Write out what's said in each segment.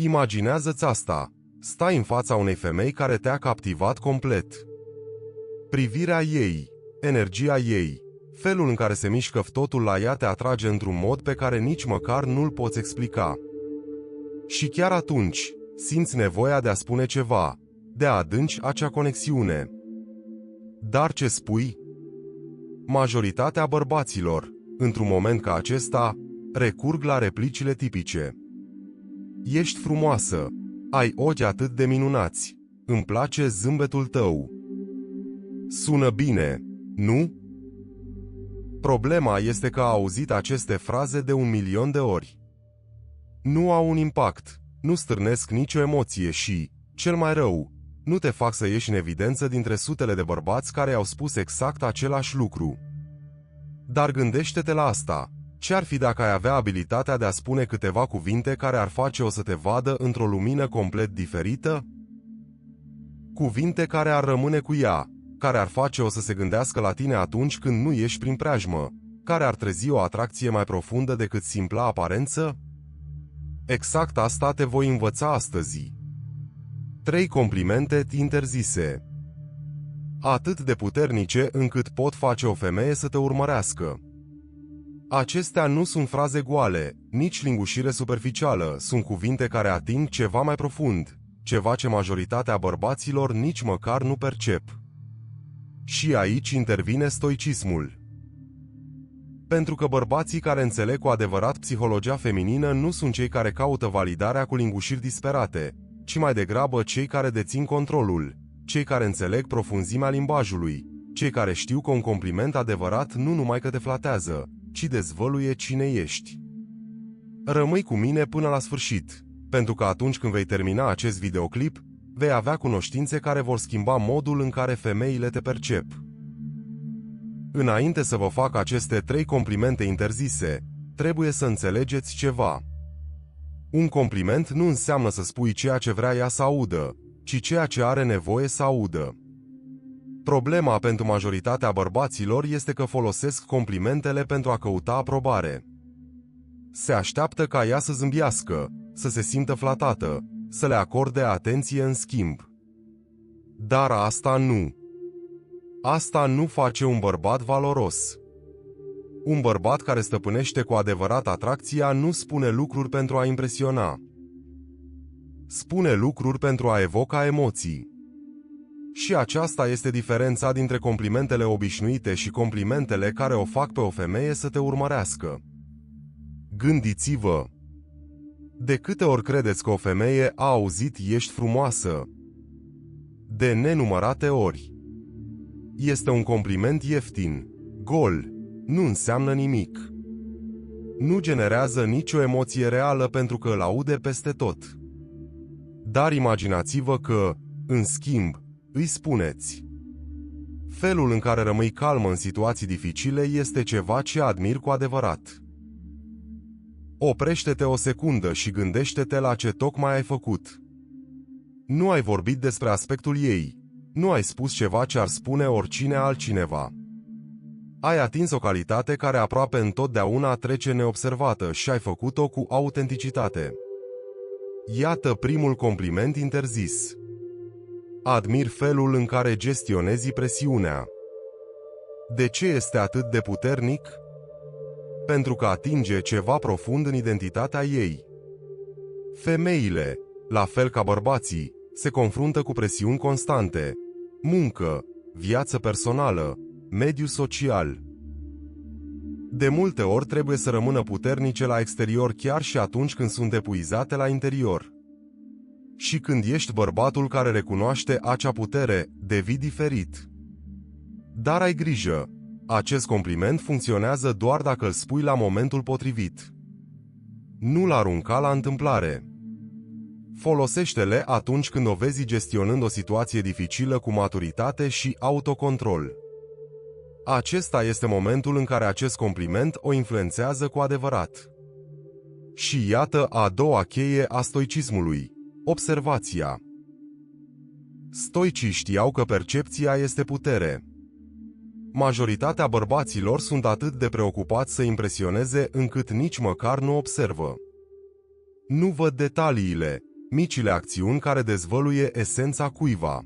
Imaginează-ți asta. Stai în fața unei femei care te-a captivat complet. Privirea ei, energia ei, felul în care se mișcă totul la ea te atrage într-un mod pe care nici măcar nu-l poți explica. Și chiar atunci, simți nevoia de a spune ceva, de a adânci acea conexiune. Dar ce spui? Majoritatea bărbaților, într-un moment ca acesta, recurg la replicile tipice. Ești frumoasă, ai ochi atât de minunați, îmi place zâmbetul tău. Sună bine, nu? Problema este că a auzit aceste fraze de 1.000.000 de ori. Nu au un impact, nu stârnesc nicio emoție și, cel mai rău, nu te fac să ieși în evidență dintre sutele de bărbați care au spus exact același lucru. Dar gândește-te la asta. Ce-ar fi dacă ai avea abilitatea de a spune câteva cuvinte care ar face-o să te vadă într-o lumină complet diferită? Cuvinte care ar rămâne cu ea, care ar face-o să se gândească la tine atunci când nu ești prin preajmă, care ar trezi o atracție mai profundă decât simpla aparență? Exact asta te voi învăța astăzi. 3 complimente interzise. Atât de puternice încât pot face o femeie să te urmărească. Acestea nu sunt fraze goale, nici lingușire superficială, sunt cuvinte care ating ceva mai profund, ceva ce majoritatea bărbaților nici măcar nu percep. Și aici intervine stoicismul. Pentru că bărbații care înțeleg cu adevărat psihologia feminină nu sunt cei care caută validarea cu lingușiri disperate, ci mai degrabă cei care dețin controlul, cei care înțeleg profunzimea limbajului, cei care știu că un compliment adevărat nu numai că te flatează, ci dezvăluie cine ești. Rămâi cu mine până la sfârșit, pentru că atunci când vei termina acest videoclip, vei avea cunoștințe care vor schimba modul în care femeile te percep. Înainte să vă fac aceste 3 complimente interzise, trebuie să înțelegeți ceva. Un compliment nu înseamnă să spui ceea ce vrea ea să audă, ci ceea ce are nevoie să audă. Problema pentru majoritatea bărbaților este că folosesc complimentele pentru a căuta aprobare. Se așteaptă ca ea să zâmbească, să se simtă flatată, să le acorde atenție în schimb. Dar asta nu. Asta nu face un bărbat valoros. Un bărbat care stăpânește cu adevărat atracția nu spune lucruri pentru a impresiona. Spune lucruri pentru a evoca emoții. Și aceasta este diferența dintre complimentele obișnuite și complimentele care o fac pe o femeie să te urmărească. Gândiți-vă! De câte ori credeți că o femeie a auzit "ești frumoasă"? De nenumărate ori. Este un compliment ieftin, gol, nu înseamnă nimic. Nu generează nicio emoție reală pentru că îl aude peste tot. Dar imaginați-vă că, în schimb, îi spuneți. Felul în care rămâi calmă în situații dificile este ceva ce admir cu adevărat. Oprește-te o secundă și gândește-te la ce tocmai ai făcut. Nu ai vorbit despre aspectul ei. Nu ai spus ceva ce ar spune oricine altcineva. Ai atins o calitate care aproape întotdeauna trece neobservată și ai făcut-o cu autenticitate. Iată primul compliment interzis. Admir felul în care gestionezi presiunea. De ce este atât de puternic? Pentru că atinge ceva profund în identitatea ei. Femeile, la fel ca bărbații, se confruntă cu presiuni constante. Muncă, viață personală, mediu social. De multe ori trebuie să rămână puternice la exterior chiar și atunci când sunt epuizate la interior. Și când ești bărbatul care recunoaște acea putere, devii diferit. Dar ai grijă, acest compliment funcționează doar dacă îl spui la momentul potrivit. Nu-l arunca la întâmplare. Folosește-le atunci când o vezi gestionând o situație dificilă cu maturitate și autocontrol. Acesta este momentul în care acest compliment o influențează cu adevărat. Și iată a doua cheie a stoicismului, observația. Stoicii știau că percepția este putere. Majoritatea bărbaților sunt atât de preocupați să impresioneze încât nici măcar nu observă. Nu văd detaliile, micile acțiuni care dezvăluie esența cuiva.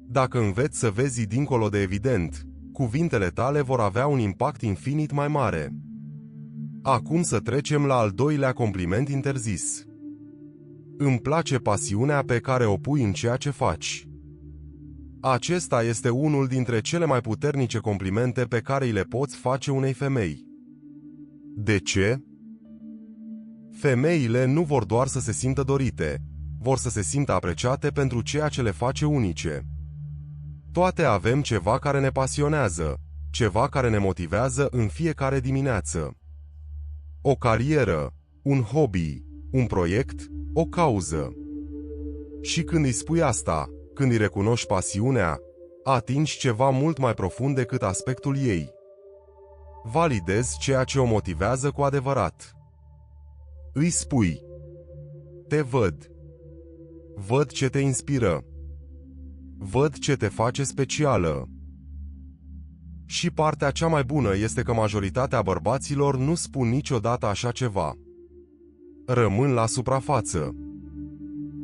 Dacă înveți să vezi dincolo de evident, cuvintele tale vor avea un impact infinit mai mare. Acum să trecem la al doilea compliment interzis. Îmi place pasiunea pe care o pui în ceea ce faci. Acesta este unul dintre cele mai puternice complimente pe care îi le poți face unei femei. De ce? Femeile nu vor doar să se simtă dorite, vor să se simtă apreciate pentru ceea ce le face unice. Toate avem ceva care ne pasionează, ceva care ne motivează în fiecare dimineață. O carieră, un hobby, un proiect, o cauză. Și când îi spui asta, când îi recunoști pasiunea, atingi ceva mult mai profund decât aspectul ei. Validezi ceea ce o motivează cu adevărat. Îi spui: te văd. Văd ce te inspiră. Văd ce te face specială. Și partea cea mai bună este că majoritatea bărbaților nu spun niciodată așa ceva. Rămân la suprafață.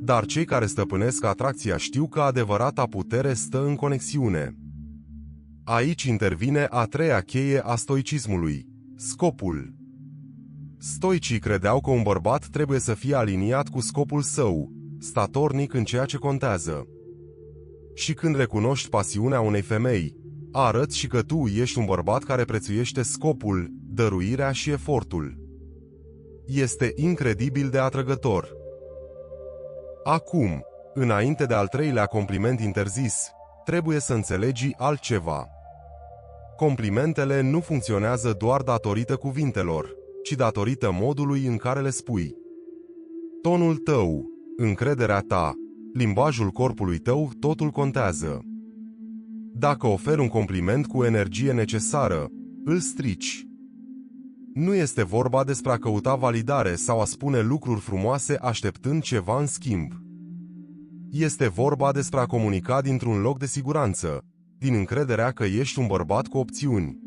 Dar cei care stăpânesc atracția știu că adevărata putere stă în conexiune. Aici intervine a treia cheie a stoicismului: scopul. Stoicii credeau că un bărbat trebuie să fie aliniat cu scopul său, statornic în ceea ce contează. Și când recunoști pasiunea unei femei, arăți și că tu ești un bărbat care prețuiește scopul, dăruirea și efortul. Este incredibil de atrăgător. Acum, înainte de al treilea compliment interzis, trebuie să înțelegi altceva. Complimentele nu funcționează doar datorită cuvintelor, ci datorită modului în care le spui. Tonul tău, încrederea ta, limbajul corpului tău, totul contează. Dacă oferi un compliment cu energie necesară, îl strici. Nu este vorba despre a căuta validare sau a spune lucruri frumoase așteptând ceva în schimb. Este vorba despre a comunica dintr-un loc de siguranță, din încrederea că ești un bărbat cu opțiuni.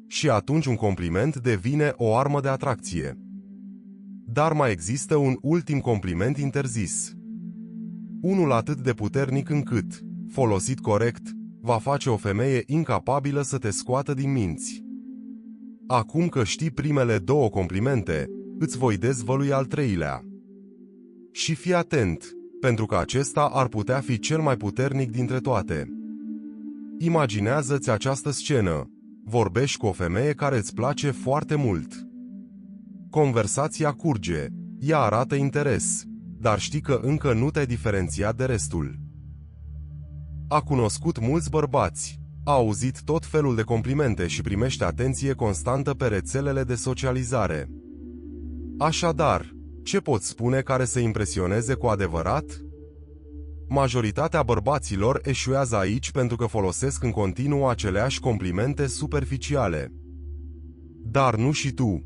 Și atunci un compliment devine o armă de atracție. Dar mai există un ultim compliment interzis. Unul atât de puternic încât, folosit corect, va face o femeie incapabilă să te scoată din minți. Acum că știi primele două complimente, îți voi dezvălui al treilea. Și fii atent, pentru că acesta ar putea fi cel mai puternic dintre toate. Imaginează-ți această scenă. Vorbești cu o femeie care îți place foarte mult. Conversația curge, ea arată interes, dar știi că încă nu te-ai diferențiat de restul. A cunoscut mulți bărbați, a auzit tot felul de complimente și primește atenție constantă pe rețelele de socializare. Așadar, ce poți spune care să impresioneze cu adevărat? Majoritatea bărbaților eșuează aici pentru că folosesc în continuu aceleași complimente superficiale. Dar nu și tu.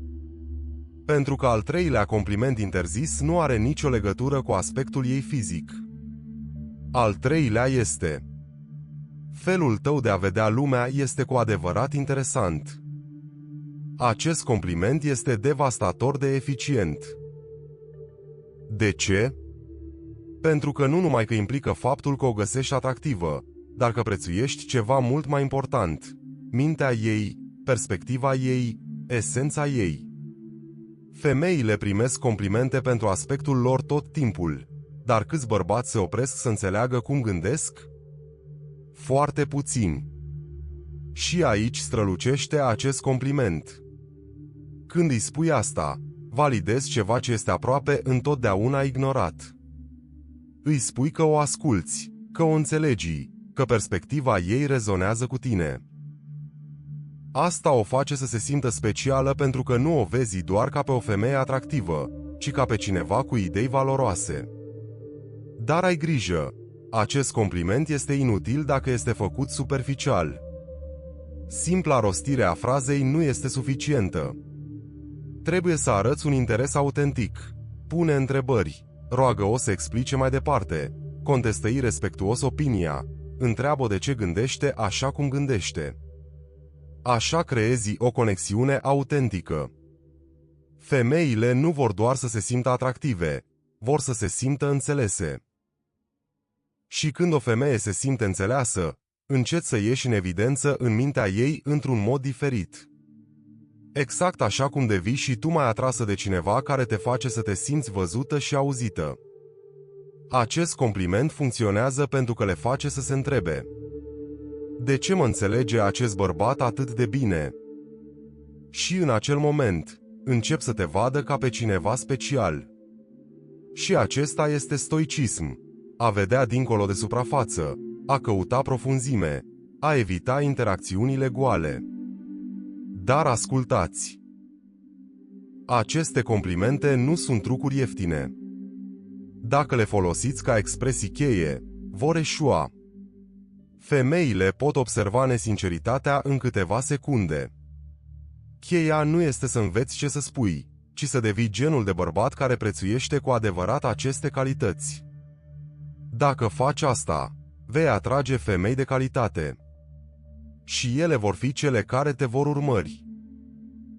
Pentru că al treilea compliment interzis nu are nicio legătură cu aspectul ei fizic. Al treilea este: felul tău de a vedea lumea este cu adevărat interesant. Acest compliment este devastator de eficient. De ce? Pentru că nu numai că implică faptul că o găsești atractivă, dar că prețuiești ceva mult mai important: mintea ei, perspectiva ei, esența ei. Femeile primesc complimente pentru aspectul lor tot timpul, dar câți bărbați se opresc să înțeleagă cum gândesc? Foarte puțini. Și aici strălucește acest compliment. Când îi spui asta, validezi ceva ce este aproape întotdeauna ignorat. Îi spui că o asculți, că o înțelegi, că perspectiva ei rezonează cu tine. Asta o face să se simtă specială pentru că nu o vezi doar ca pe o femeie atractivă, ci ca pe cineva cu idei valoroase. Dar ai grijă, acest compliment este inutil dacă este făcut superficial. Simpla rostire a frazei nu este suficientă. Trebuie să arăți un interes autentic. Pune întrebări, roagă-o să explice mai departe, contestă-i respectuos opinia, întreabă de ce gândește așa cum gândește. Așa creezi o conexiune autentică. Femeile nu vor doar să se simtă atractive, vor să se simtă înțelese. Și când o femeie se simte înțeleasă, încet să ieși în evidență în mintea ei într-un mod diferit. Exact așa cum devii și tu mai atrasă de cineva care te face să te simți văzută și auzită. Acest compliment funcționează pentru că le face să se întrebe: de ce mă înțelege acest bărbat atât de bine? Și în acel moment, încep să te vadă ca pe cineva special. Și acesta este stoicism: a vedea dincolo de suprafață, a căuta profunzime, a evita interacțiunile goale. Dar ascultați! Aceste complimente nu sunt trucuri ieftine. Dacă le folosiți ca expresii cheie, vor eșua. Femeile pot observa nesinceritatea în câteva secunde. Cheia nu este să înveți ce să spui, ci să devii genul de bărbat care prețuiește cu adevărat aceste calități. Dacă faci asta, vei atrage femei de calitate. Și ele vor fi cele care te vor urmări.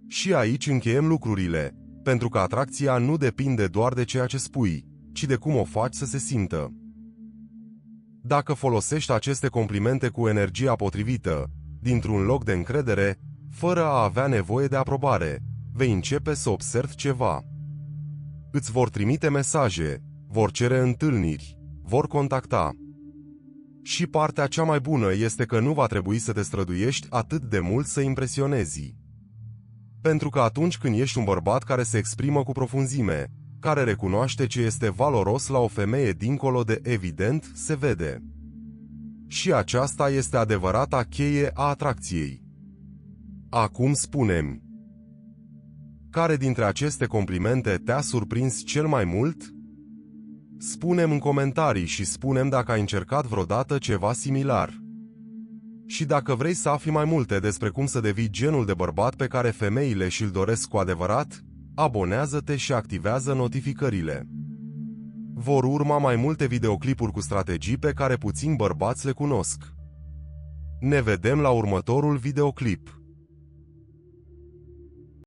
Și aici încheiem lucrurile, pentru că atracția nu depinde doar de ceea ce spui, ci de cum o faci să se simtă. Dacă folosești aceste complimente cu energia potrivită, dintr-un loc de încredere, fără a avea nevoie de aprobare, vei începe să observi ceva. Îți vor trimite mesaje, vor cere întâlniri, vor contacta. Și partea cea mai bună este că nu va trebui să te străduiești atât de mult să impresionezi. Pentru că atunci când ești un bărbat care se exprimă cu profunzime, care recunoaște ce este valoros la o femeie dincolo de evident, se vede. Și aceasta este adevărata cheie a atracției. Acum spune-mi, care dintre aceste complimente te-a surprins cel mai mult? Spune-mi în comentarii și spune-mi dacă ai încercat vreodată ceva similar. Și dacă vrei să afli mai multe despre cum să devii genul de bărbat pe care femeile și-l doresc cu adevărat, abonează-te și activează notificările. Vor urma mai multe videoclipuri cu strategii pe care puțini bărbați le cunosc. Ne vedem la următorul videoclip.